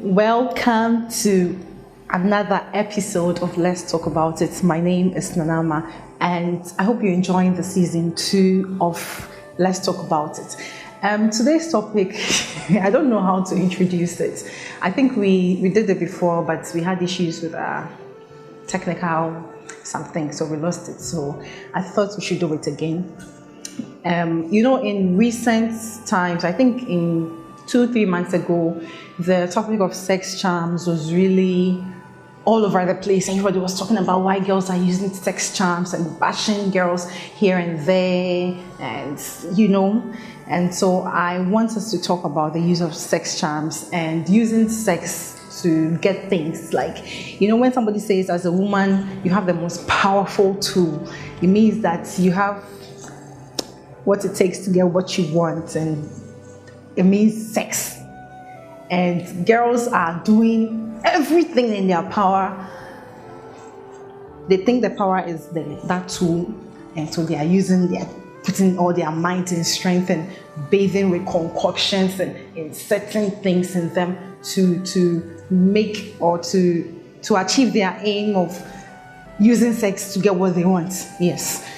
Welcome to another episode of Let's Talk About It. My name is Nanama, and I hope you're enjoying the season 2 of Let's Talk About It. Today's topic, I don't know how to introduce it. I think we did it before, but we had issues with technical something, so we lost it. So I thought we should do it again. In recent times, I think in 2-3 months ago, the topic of sex charms was really all over the place. Everybody was talking about why girls are using sex charms and bashing girls here and there, and so I want us to talk about the use of sex charms and using sex to get things. Like, when somebody says as a woman you have the most powerful tool, it means that you have what it takes to get what you want, and it means sex. And girls are doing everything in their power. They think the power is that tool, and so they are putting all their might and strength and bathing with concoctions and inserting things in them to make or to achieve their aim of using sex to get what they want. Yes.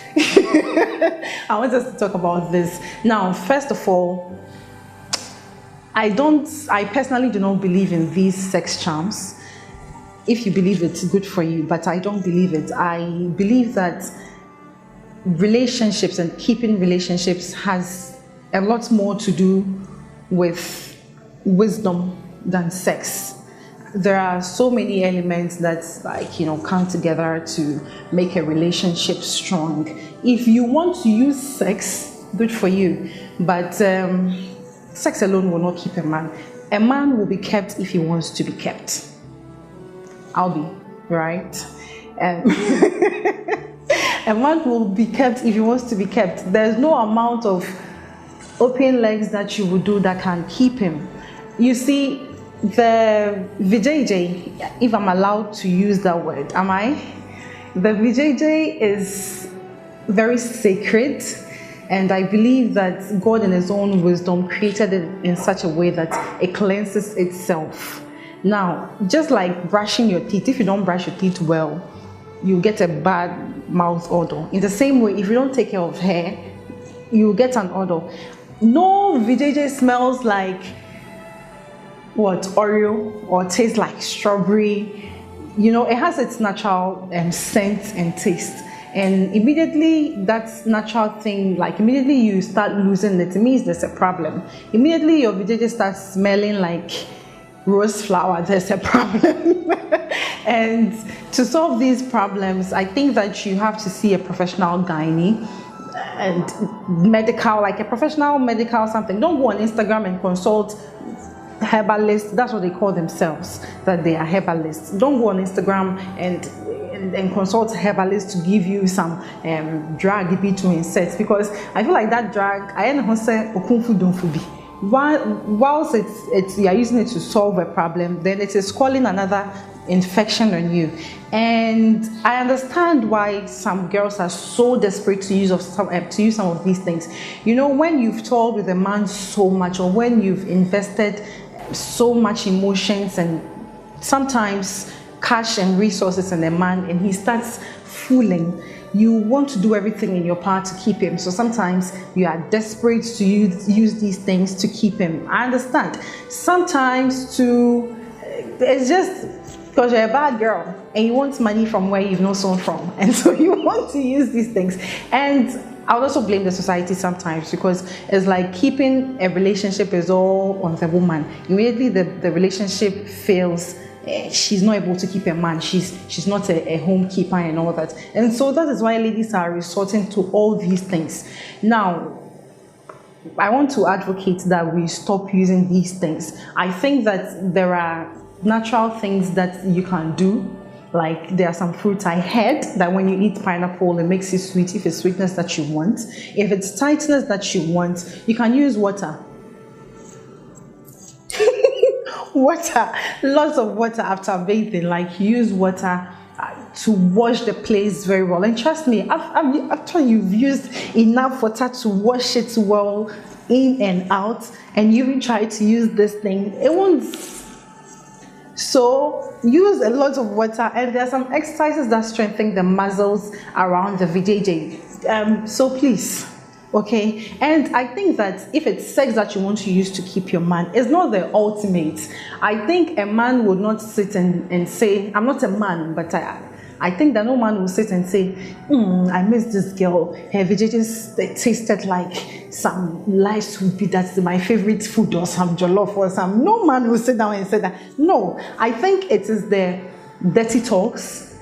I want us to talk about this. Now, first of all, I personally do not believe in these sex charms. If you believe it's good for you, but I don't believe it. I believe that relationships and keeping relationships has a lot more to do with wisdom than sex. There are so many elements that come together to make a relationship strong. If you want to use sex, good for you, but sex alone will not keep a man. A man will be kept if he wants to be kept. I'll be right. A man will be kept if he wants to be kept. There's no amount of open legs that you will do that can keep him. You see, the VJJ, if I'm allowed to use that word, am I? The VJJ is very sacred, and I believe that God in his own wisdom created it in such a way that it cleanses itself. Now, just like brushing your teeth, if you don't brush your teeth well, you get a bad mouth odor. In the same way, if you don't take care of hair, you get an odor. No VJJ smells like Oreo or tastes like strawberry. It has its natural scent and taste. And immediately that natural thing, immediately you start losing it, it means there's a problem. Immediately your VJJ starts smelling like rose flower, there's a problem. And to solve these problems, I think that you have to see a professional gynae and medical, like a professional medical something. Don't go on Instagram and consult herbalists. That's what they call themselves, that they are herbalists. Don't go on Instagram and consult herbalists to give you some drug to insert, because I feel like that drug, I don't say whilst you are using it to solve a problem, then it is calling another infection on you. And I understand why some girls are so desperate to use some of these things. When you've told with a man so much, or when you've invested so much emotions and sometimes cash and resources in a man, and he starts fooling, you want to do everything in your power to keep him. So sometimes you are desperate to use these things to keep him. I understand. Sometimes it's just because you're a bad girl and you want money from where you've not sown from, and so you want to use these things. And I would also blame the society sometimes, because it's like keeping a relationship is all on the woman. Immediately the relationship fails, she's not able to keep a man, she's not a home keeper and all that. And so that is why ladies are resorting to all these things. Now, I want to advocate that we stop using these things. I think that there are natural things that you can do. Like, there are some fruits I heard that when you eat pineapple, it makes it sweet if it's sweetness that you want. If it's tightness that you want, you can use water. Water, lots of water after bathing. Like, use water to wash the place very well. And trust me, after you've used enough water to wash it well in and out, and you even try to use this thing, it won't So use a lot of water, and there are some exercises that strengthen the muscles around the VJJ. So please, okay. And I think that if it's sex that you want to use to keep your man, it's not the ultimate. I think a man would not sit and say, I'm not a man, but I think that no man will sit and say, I miss this girl. Her VJJs tasted like some light soup. That's my favorite food, or some jollof, or some. No man will sit down and say that. No, I think it is the dirty talks.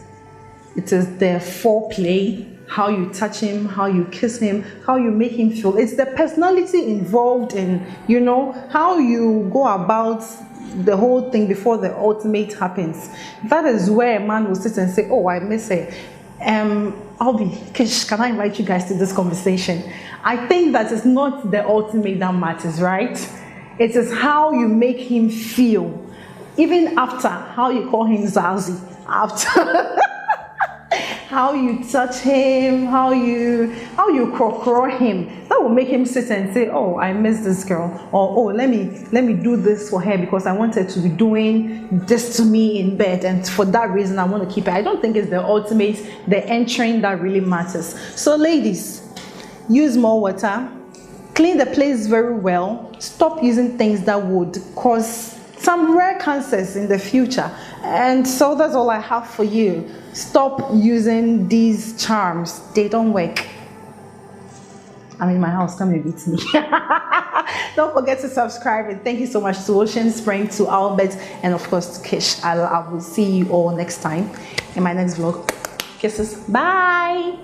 It is the foreplay, how you touch him, how you kiss him, how you make him feel. It's the personality involved in, how you go about the whole thing before the ultimate happens. That is where a man will sit and say, oh, I miss her. Kish, can I invite you guys to this conversation? I think that is not the ultimate that matters, right? It is how you make him feel. Even after, how you call him Zazie. After how you touch him, how you crow him, that will make him sit and say, oh, I miss this girl, or oh, let me do this for her because I want her to be doing this to me in bed, and for that reason I want to keep her. I don't think it's the ultimate, the entering that really matters. So ladies, use more water, clean the place very well, stop using things that would cause some rare cancers in the future. And so that's all I have for you. Stop using these charms. They don't work. I'm in my house. Come and beat me. Don't forget to subscribe. And thank you so much to Ocean Spring, to Albert, and of course to Kish. I will see you all next time in my next vlog. Kisses. Bye.